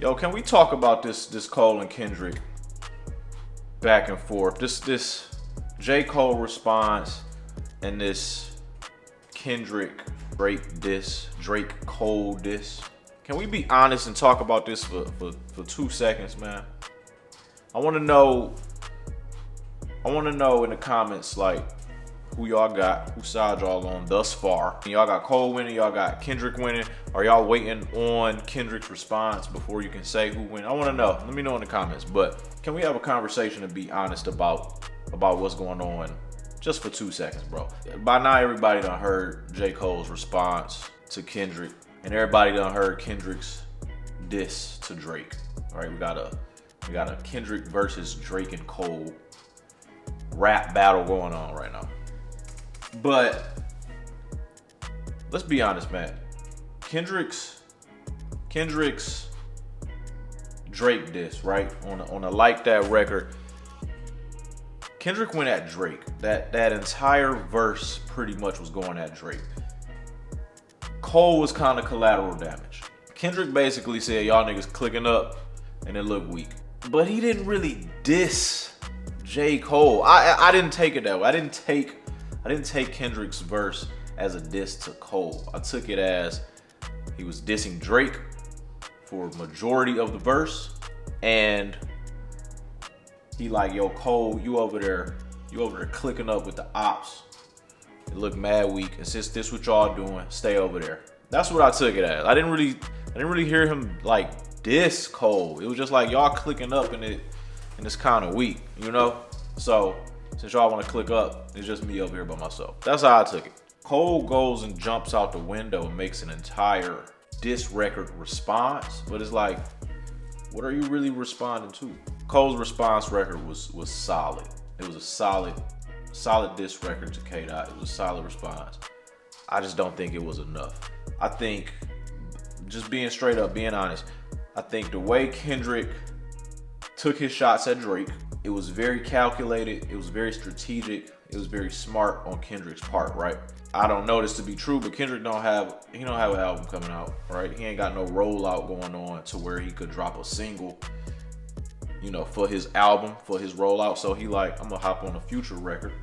Yo, can we talk about this Cole and Kendrick back and forth? This J. Cole response and this Kendrick Drake Cole diss. Can we be honest and talk about this for 2 seconds, man? I wanna know in the comments, like, who y'all got, who side y'all on thus far. Y'all got Cole winning, y'all got Kendrick winning. Are y'all waiting on Kendrick's response before you can say who win? I wanna know, let me know in the comments. But can we have a conversation and be honest about what's going on just for 2 seconds, bro? By now, everybody done heard J. Cole's response to Kendrick, and everybody done heard Kendrick's diss to Drake. All right, we got a Kendrick versus Drake and Cole rap battle going on right now. But let's be honest, man. Kendrick's Drake diss, right? On a Like That record, Kendrick went at Drake. That entire verse pretty much was going at Drake. Cole was kind of collateral damage. Kendrick basically said, y'all niggas clicking up and it looked weak. But he didn't really diss J. Cole. I didn't take it that way. I didn't take Kendrick's verse as a diss to Cole. I took it as he was dissing Drake for majority of the verse, and he like, yo, Cole, you over there clicking up with the ops. It looked mad weak, and since this what y'all doing, stay over there. That's what I took it as. I didn't really hear him like diss Cole. It was just like, y'all clicking up and it's kind of weak, you know? So since y'all want to click up, it's just me over here by myself. That's how I took it. Cole goes and jumps out the window and makes an entire diss record response, but it's like, what are you really responding to? Cole's response record was solid. It was a solid diss record to K-Dot. It was a solid response. I just don't think it was enough. I think, just being straight up, being honest, I think the way Kendrick took his shots at Drake, it was very calculated, it was very strategic, it was very smart on Kendrick's part, right? I don't know this to be true, but Kendrick don't have an album coming out, right? He ain't got no rollout going on to where he could drop a single, you know, for his album, for his rollout. So he like, I'm gonna hop on a Future record,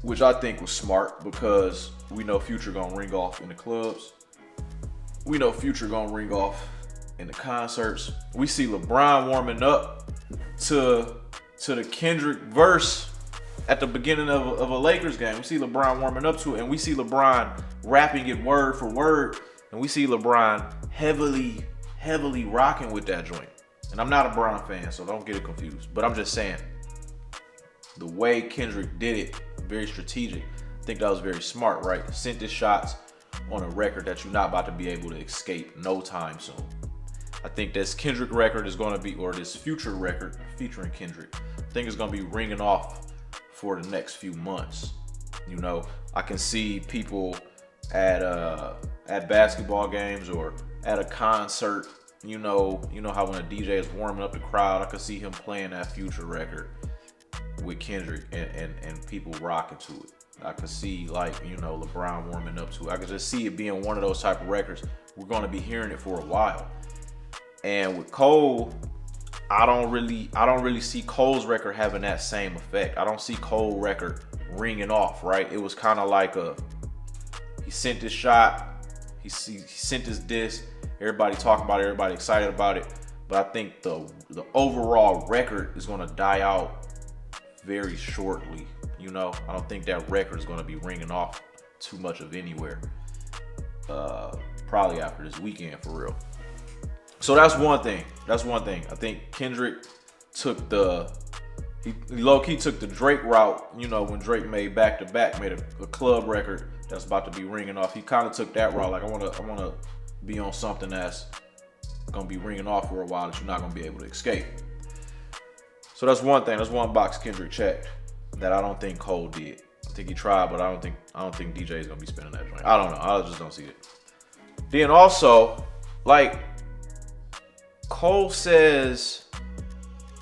which I think was smart because we know Future gonna ring off in the clubs. We know Future gonna ring off in the concerts. We see LeBron warming up to the Kendrick verse at the beginning of a Lakers game. We see LeBron warming up to it, and we see LeBron rapping it word for word, and we see LeBron heavily rocking with that joint. And I'm not a Bron fan, so don't get it confused. But I'm just saying, the way Kendrick did it, very strategic. I think that was very smart, right? Sent his shots on a record that you're not about to be able to escape no time soon. I think this Kendrick record is going to be, or this Future record featuring Kendrick, I think it's going to be ringing off for the next few months. You know, I can see people at basketball games or at a concert. You know how when a DJ is warming up the crowd, I could see him playing that Future record with Kendrick and people rocking to it. I could see, like, you know, LeBron warming up to it. I could just see it being one of those type of records. We're going to be hearing it for a while. And with Cole, I don't really see Cole's record having that same effect. I don't see Cole record ringing off, right? It was kind of like he sent his shot, he sent his diss, everybody talking about it, everybody excited about it. But I think the overall record is gonna die out very shortly. You know, I don't think that record is gonna be ringing off too much of anywhere. Probably after this weekend, for real. So that's one thing. I think Kendrick took he low-key took the Drake route. You know, when Drake made Back to Back, made a club record that's about to be ringing off. He kind of took that route. Like, I wanna be on something that's gonna be ringing off for a while that you're not gonna be able to escape. So that's one thing. That's one box Kendrick checked that I don't think Cole did. I think he tried, but I don't think DJ is gonna be spinning that joint. I don't know. I just don't see it. Then also, like, Cole says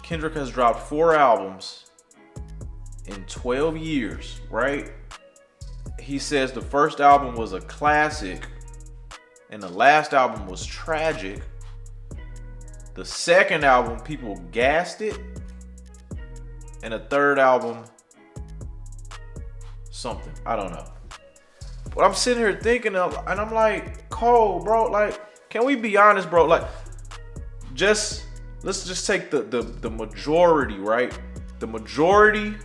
Kendrick has dropped 4 albums in 12 years, right? He says the first album was a classic and the last album was tragic. The second album, people gassed it. And the third album, something. I don't know. But I'm sitting here thinking of, and I'm like, Cole, bro, like, can we be honest, bro? Like, let's just take the majority, right? The majority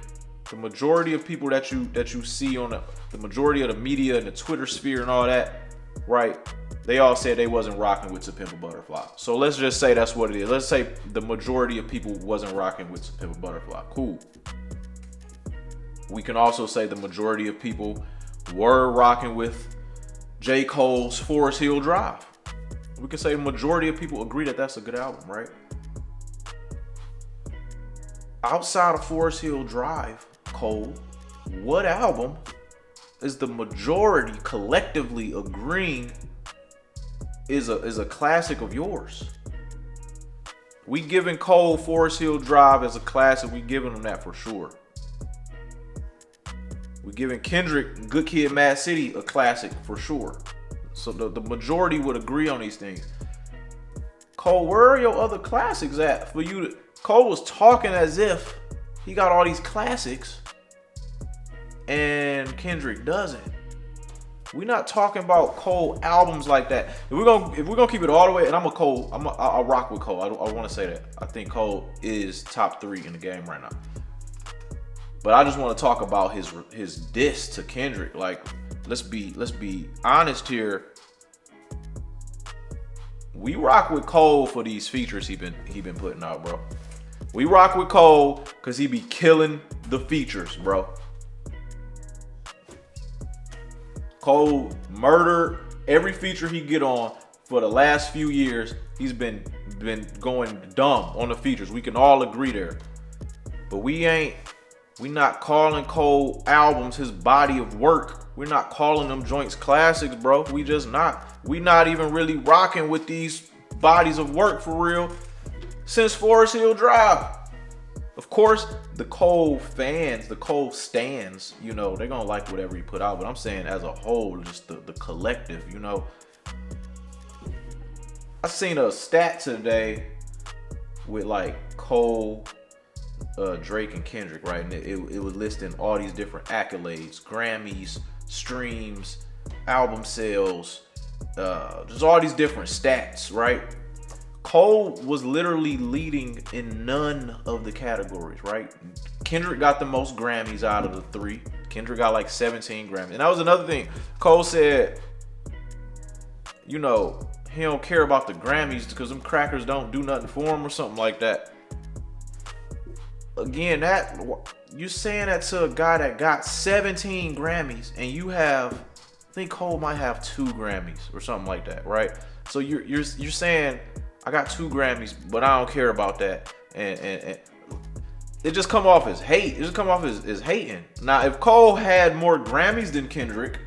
of people that you see on the majority of the media and the Twitter sphere and all that, right? They all said they wasn't rocking with To Pimp a Butterfly. So let's just say that's what it is. Let's say the majority of people wasn't rocking with To Pimp a Butterfly. Cool. We can also say the majority of people were rocking with J. Cole's Forest Hill Drive. We can say the majority of people agree that that's a good album, right? Outside of Forest Hill Drive, Cole, what album is the majority collectively agreeing is a classic of yours? We giving Cole Forest Hill Drive as a classic. We giving him that for sure. We giving Kendrick Good Kid, Mad City a classic for sure. So the majority would agree on these things. Cole, where are your other classics at for you to? Cole was talking as if he got all these classics and Kendrick doesn't. We're not talking about Cole albums like that. If we're gonna keep it all the way, and I'll rock with Cole. I want to say that I think Cole is top 3 in the game right now. But I just want to talk about his diss to Kendrick. Like, let's be honest here. We rock with Cole for these features he been putting out, bro. We rock with Cole because he be killing the features, bro. Cole murdered every feature he get on for the last few years. He's been going dumb on the features. We can all agree there. But we not calling Cole albums his body of work. We're not calling them joints classics, bro. We just not. We not even really rocking with these bodies of work for real since Forest Hill Drive. Of course, the Cole fans, the Cole stans, you know, they're gonna like whatever he put out. But I'm saying as a whole, just the collective, you know. I seen a stat today with like Cole, Drake, and Kendrick, right? And it was listing all these different accolades, Grammys, streams, album sales, just all these different stats, right? Cole was literally leading in none of the categories, right? Kendrick got the most Grammys out of the 3. Kendrick got like 17 Grammys. And that was another thing. Cole said, you know, he don't care about the Grammys because them crackers don't do nothing for him or something like that. Again, that you saying that to a guy that got 17 Grammys and you have, I think Cole might have 2 Grammys or something like that, right? So you're saying, I got 2 Grammys, but I don't care about that. And it just come off as hate. It just come off as hating. Now, if Cole had more Grammys than Kendrick,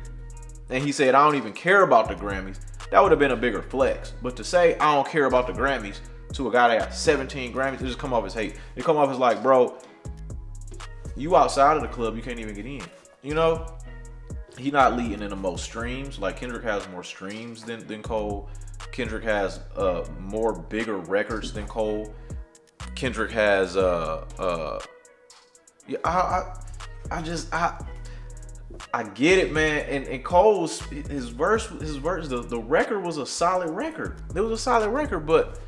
and he said, I don't even care about the Grammys, that would have been a bigger flex. But to say, I don't care about the Grammys to a guy that got 17 Grammys, it just come off as hate. It come off as like, bro, you outside of the club, you can't even get in. You know? He not leading in the most streams. Like, Kendrick has more streams than Cole. Kendrick has more bigger records than Cole. Kendrick has I get it, man. And Cole's his verse, the record was a solid record. It was a solid record, but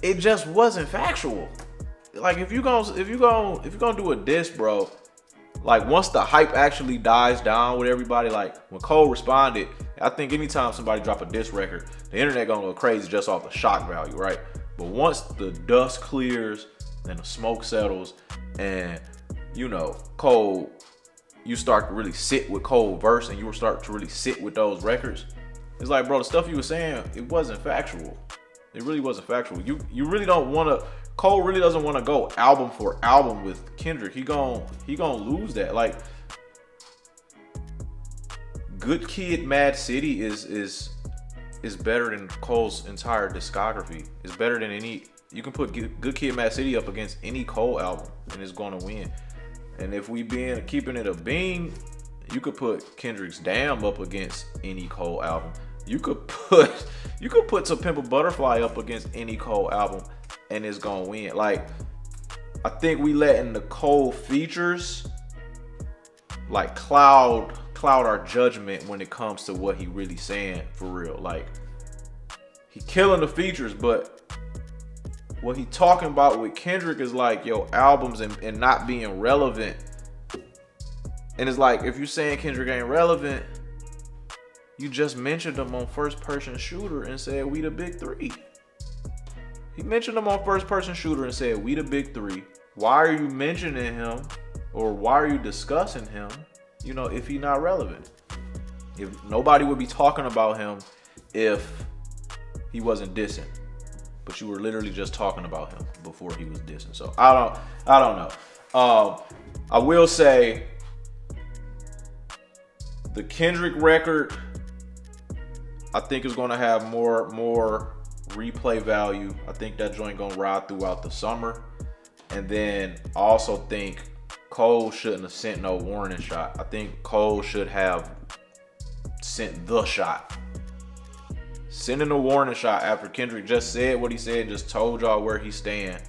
it just wasn't factual. Like if you gonna do a diss, bro, like once the hype actually dies down with everybody, like when Cole responded, I think anytime somebody drop a diss record, the internet gonna go crazy just off the shock value, right? But once the dust clears and the smoke settles and, you know, Cole, you start to really sit with Cole verse and you will start to really sit with those records. It's like, bro, the stuff you were saying, it wasn't factual. It really wasn't factual. You really don't want to, Cole really doesn't want to go album for album with Kendrick. He gon' lose that. Like, Good Kid, Mad City is better than Cole's entire discography. It's better than any. You can put Good Kid, Mad City up against any Cole album, and it's gonna win. And if we keeping it a bean, you could put Kendrick's Damn up against any Cole album. You could put To Pimp a Butterfly up against any Cole album and it's gonna win. Like, I think we letting the Cole features like cloud our judgment when it comes to what he really saying for real. Like, he killing the features, but what he talking about with Kendrick is like, yo, albums and not being relevant. And it's like, if you saying Kendrick ain't relevant, you just mentioned him on First Person Shooter and said we the big three. He mentioned him on First Person Shooter and said we the big three. Why are you mentioning him, or why are you discussing him, you know, if he not relevant? If nobody would be talking about him if he wasn't dissing. But you were literally just talking about him before he was dissing. So I don't know. I will say the Kendrick record, I think is gonna have more replay value. I think that joint gonna ride throughout the summer. And then I also think Cole shouldn't have sent no warning shot. I think Cole should have sent the shot. Sending a warning shot after Kendrick just said what he said, just told y'all where he stand.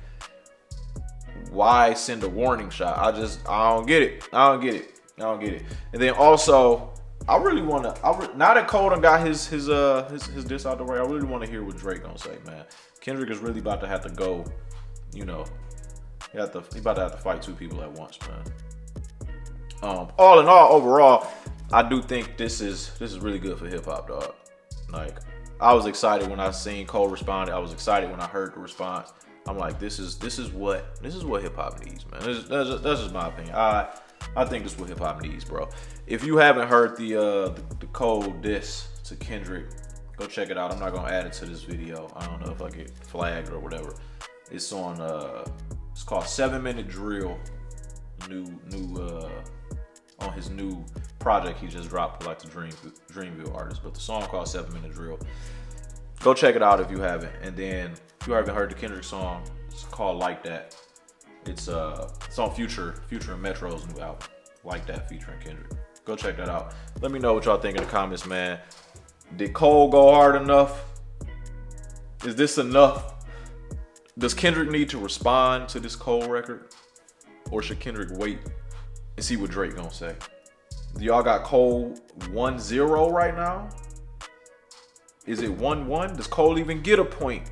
Why send a warning shot? I don't get it. I don't get it. And then also, I really want to. Now that Cole done got his diss out the way, I really want to hear what Drake gonna say, man. Kendrick is really about to have to go. You know, he about to have to fight two people at once, man. All in all, overall, I do think this is really good for hip hop, dog. Like, I was excited when I seen Cole respond. I was excited when I heard the response. I'm like, this is what hip hop needs, man. That's just my opinion. I think this is what hip hop needs, bro. If you haven't heard the Cole diss to Kendrick, go check it out. I'm not gonna add it to this video. I don't know if I get flagged or whatever. It's on it's called 7 Minute Drill. On his new project he just dropped with like the Dreamville artist. But the song called 7 Minute Drill. Go check it out if you haven't. And then if you haven't heard the Kendrick song, it's called Like That. It's on Future and Metro's new album. Like That featuring Kendrick. Go check that out. Let me know what y'all think in the comments, man. Did Cole go hard enough? Is this enough? Does Kendrick need to respond to this Cole record? Or should Kendrick wait and see what Drake gonna say? Do y'all got Cole 1-0 right now? Is it 1-1? Does Cole even get a point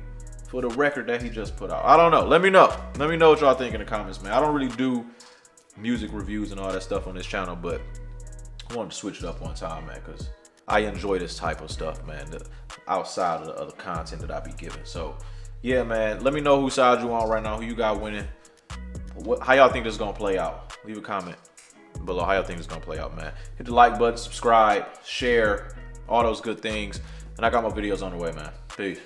for the record that he just put out? I don't know. Let me know. Let me know what y'all think in the comments, man. I don't really do music reviews and all that stuff on this channel, but I wanted to switch it up one time, man, because I enjoy this type of stuff, man, outside of the other content that I be giving. So, yeah, man, let me know whose side you on right now, who you got winning. How y'all think this is going to play out? Leave a comment below how y'all think this is going to play out, man. Hit the like button, subscribe, share, all those good things. And I got more videos on the way, man. Peace.